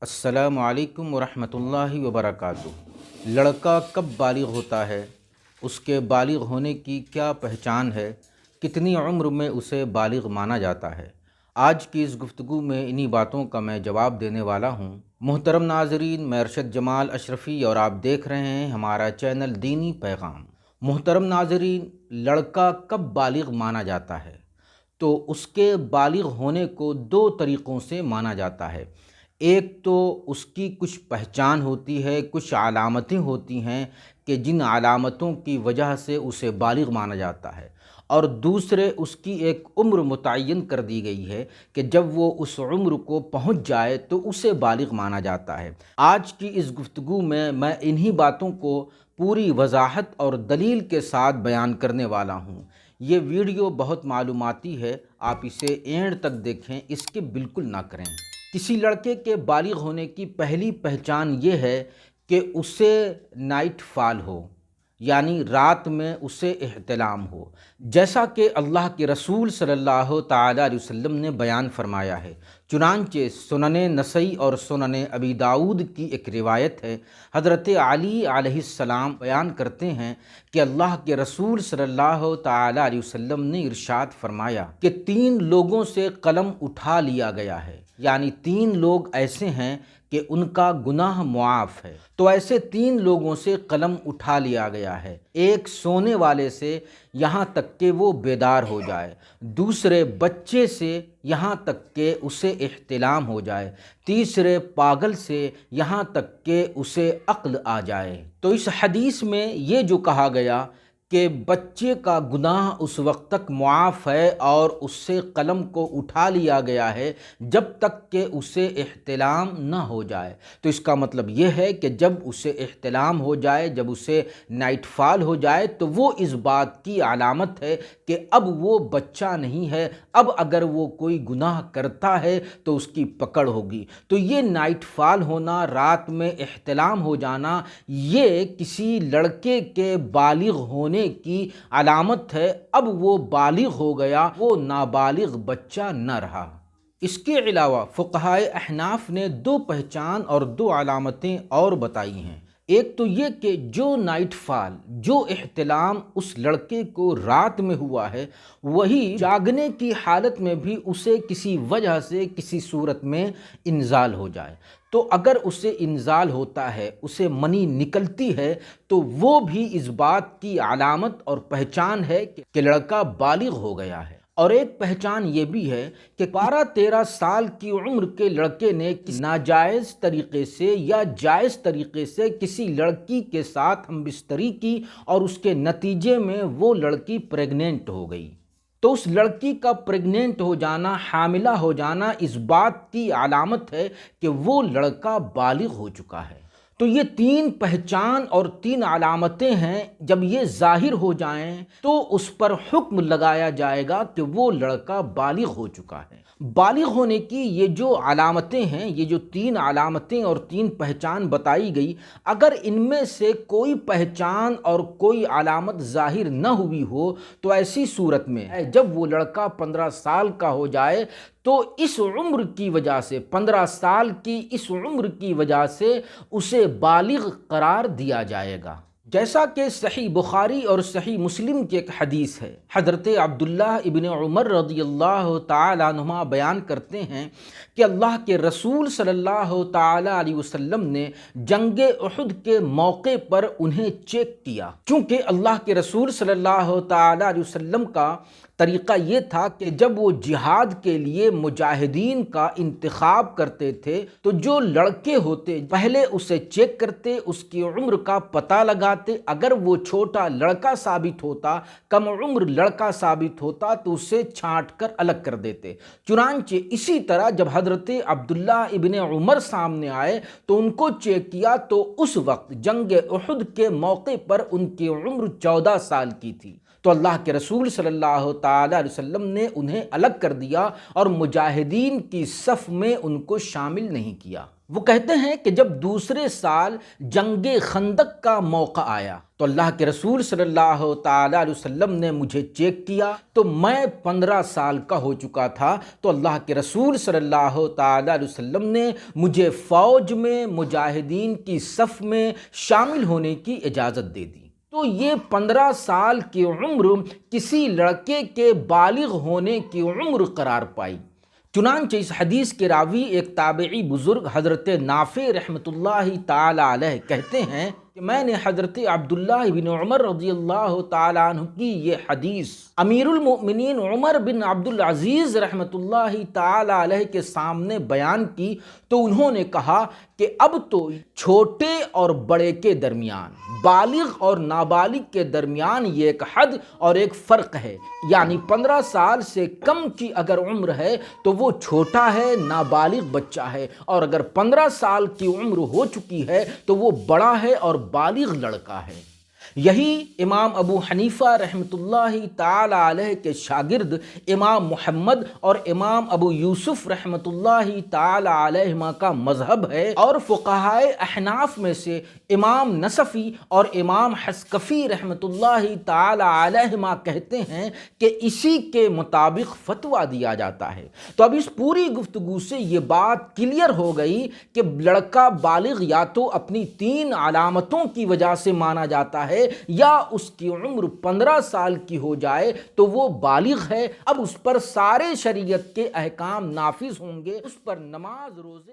السلام علیکم ورحمۃ اللہ وبرکاتہ۔ لڑکا کب بالغ ہوتا ہے؟ اس کے بالغ ہونے کی کیا پہچان ہے؟ کتنی عمر میں اسے بالغ مانا جاتا ہے؟ آج کی اس گفتگو میں انہی باتوں کا میں جواب دینے والا ہوں۔ محترم ناظرین، میں ارشد جمال اشرفی اور آپ دیکھ رہے ہیں ہمارا چینل دینی پیغام۔ محترم ناظرین، لڑکا کب بالغ مانا جاتا ہے؟ تو اس کے بالغ ہونے کو دو طریقوں سے مانا جاتا ہے۔ ایک تو اس کی کچھ پہچان ہوتی ہے، کچھ علامتیں ہوتی ہیں کہ جن علامتوں کی وجہ سے اسے بالغ مانا جاتا ہے، اور دوسرے اس کی ایک عمر متعین کر دی گئی ہے کہ جب وہ اس عمر کو پہنچ جائے تو اسے بالغ مانا جاتا ہے۔ آج کی اس گفتگو میں انہی باتوں کو پوری وضاحت اور دلیل کے ساتھ بیان کرنے والا ہوں۔ یہ ویڈیو بہت معلوماتی ہے، آپ اسے اینڈ تک دیکھیں، اسکپ بالکل نہ کریں۔ کسی لڑکے کے بالغ ہونے کی پہلی پہچان یہ ہے کہ اسے نائٹ فال ہو، یعنی رات میں اسے احتلام ہو، جیسا کہ اللہ کے رسول صلی اللہ تعالیٰ علیہ وسلم نے بیان فرمایا ہے۔ چنانچہ سنن نسائی اور سنن ابی داؤد کی ایک روایت ہے، حضرت علی علیہ السلام بیان کرتے ہیں کہ اللہ کے رسول صلی اللہ تعالیٰ علیہ وسلم نے ارشاد فرمایا کہ 3 لوگوں سے قلم اٹھا لیا گیا ہے، یعنی 3 لوگ ایسے ہیں کہ ان کا گناہ معاف ہے۔ تو ایسے 3 لوگوں سے قلم اٹھا لیا گیا ہے۔ ایک سونے والے سے یہاں تک کہ وہ بیدار ہو جائے، دوسرے بچے سے یہاں تک کہ اسے احتلام ہو جائے، تیسرے پاگل سے یہاں تک کہ اسے عقل آ جائے۔ تو اس حدیث میں یہ جو کہا گیا کہ بچے کا گناہ اس وقت تک معاف ہے اور اس سے قلم کو اٹھا لیا گیا ہے جب تک کہ اسے احتلام نہ ہو جائے، تو اس کا مطلب یہ ہے کہ جب اسے احتلام ہو جائے، جب اسے نائٹ فال ہو جائے، تو وہ اس بات کی علامت ہے کہ اب وہ بچہ نہیں ہے، اب اگر وہ کوئی گناہ کرتا ہے تو اس کی پکڑ ہوگی۔ تو یہ نائٹ فال ہونا، رات میں احتلام ہو جانا، یہ کسی لڑکے کے بالغ ہونے کی علامت ہے۔ اب وہ بالغ ہو گیا، وہ نابالغ بچہ نہ رہا۔ اس کے علاوہ فقہائے احناف نے 2 پہچان اور 2 علامتیں اور بتائی ہیں۔ ایک تو یہ کہ جو نائٹ فال، جو احتلام اس لڑکے کو رات میں ہوا ہے، وہی جاگنے کی حالت میں بھی اسے کسی وجہ سے کسی صورت میں انزال ہو جائے۔ تو اگر اسے انزال ہوتا ہے، اسے منی نکلتی ہے، تو وہ بھی اس بات کی علامت اور پہچان ہے کہ لڑکا بالغ ہو گیا ہے۔ اور ایک پہچان یہ بھی ہے کہ 12-13 سال کی عمر کے لڑکے نے ناجائز طریقے سے یا جائز طریقے سے کسی لڑکی کے ساتھ ہم بستری کی اور اس کے نتیجے میں وہ لڑکی پریگننٹ ہو گئی، تو اس لڑکی کا پریگننٹ ہو جانا، حاملہ ہو جانا، اس بات کی علامت ہے کہ وہ لڑکا بالغ ہو چکا ہے۔ تو یہ 3 پہچان اور 3 علامتیں ہیں، جب یہ ظاہر ہو جائیں تو اس پر حکم لگایا جائے گا کہ وہ لڑکا بالغ ہو چکا ہے۔ بالغ ہونے کی یہ جو علامتیں ہیں، یہ جو 3 علامتیں اور 3 پہچان بتائی گئی، اگر ان میں سے کوئی پہچان اور کوئی علامت ظاہر نہ ہوئی ہو تو ایسی صورت میں جب وہ لڑکا 15 سال کا ہو جائے تو اس عمر کی وجہ سے، 15 سال کی اس عمر کی وجہ سے اسے بالغ قرار دیا جائے گا۔ جیسا کہ صحیح بخاری اور صحیح مسلم کی ایک حدیث ہے، حضرت عبداللہ ابن عمر رضی اللہ تعالیٰ عنہما بیان کرتے ہیں کہ اللہ کے رسول صلی اللہ تعالیٰ علیہ وسلم نے جنگ احد کے موقع پر انہیں چیک کیا، چونکہ اللہ کے رسول صلی اللہ تعالیٰ علیہ وسلم کا طریقہ یہ تھا کہ جب وہ جہاد کے لیے مجاہدین کا انتخاب کرتے تھے تو جو لڑکے ہوتے پہلے اسے چیک کرتے، اس کی عمر کا پتہ لگاتے، اگر وہ چھوٹا لڑکا ثابت ہوتا، کم عمر لڑکا ثابت ہوتا تو اسے چھانٹ کر الگ کر دیتے۔ چنانچہ اسی طرح جب حضرت عبداللہ ابن عمر سامنے آئے تو ان کو چیک کیا تو اس وقت جنگ احد کے موقع پر ان کی عمر 14 سال کی تھی۔ تو اللہ کے رسول صلی اللہ تعالیٰ علیہ وسلم نے انہیں الگ کر دیا اور مجاہدین کی صف میں ان کو شامل نہیں کیا۔ وہ کہتے ہیں کہ جب دوسرے سال جنگ خندق کا موقع آیا تو اللہ کے رسول صلی اللہ تعالیٰ علیہ وسلم نے مجھے چیک کیا تو میں 15 سال کا ہو چکا تھا، تو اللہ کے رسول صلی اللہ تعالیٰ علیہ وسلم نے مجھے فوج میں مجاہدین کی صف میں شامل ہونے کی اجازت دے دی۔ تو یہ 15 سال کی عمر کسی لڑکے کے بالغ ہونے کی عمر قرار پائی۔ چنانچہ اس حدیث کے راوی ایک تابعی بزرگ حضرت نافع رحمۃ اللہ تعالی علیہ کہتے ہیں کہ میں نے حضرت عبداللہ بن عمر رضی اللہ تعالی عنہ کی یہ حدیث امیر المؤمنین عمر بن عبدالعزیز رحمۃ اللہ تعالی علیہ کے سامنے بیان کی تو انہوں نے کہا کہ اب تو چھوٹے اور بڑے کے درمیان، بالغ اور نابالغ کے درمیان یہ ایک حد اور ایک فرق ہے، یعنی 15 سال سے کم کی اگر عمر ہے تو وہ چھوٹا ہے، نابالغ بچہ ہے، اور اگر 15 سال کی عمر ہو چکی ہے تو وہ بڑا ہے اور بالغ لڑکا ہے۔ یہی امام ابو حنیفہ رحمۃ اللہ تعالی علیہ کے شاگرد امام محمد اور امام ابو یوسف رحمۃ اللہ تعالی علیہما کا مذہب ہے، اور فقہائے احناف میں سے امام نصفی اور امام حسکفی رحمۃ اللہ تعالی علیہما کہتے ہیں کہ اسی کے مطابق فتویٰ دیا جاتا ہے۔ تو اب اس پوری گفتگو سے یہ بات کلیئر ہو گئی کہ لڑکا بالغ یا تو اپنی 3 علامتوں کی وجہ سے مانا جاتا ہے، یا اس کی عمر 15 سال کی ہو جائے تو وہ بالغ ہے۔ اب اس پر سارے شریعت کے احکام نافذ ہوں گے، اس پر نماز، روزے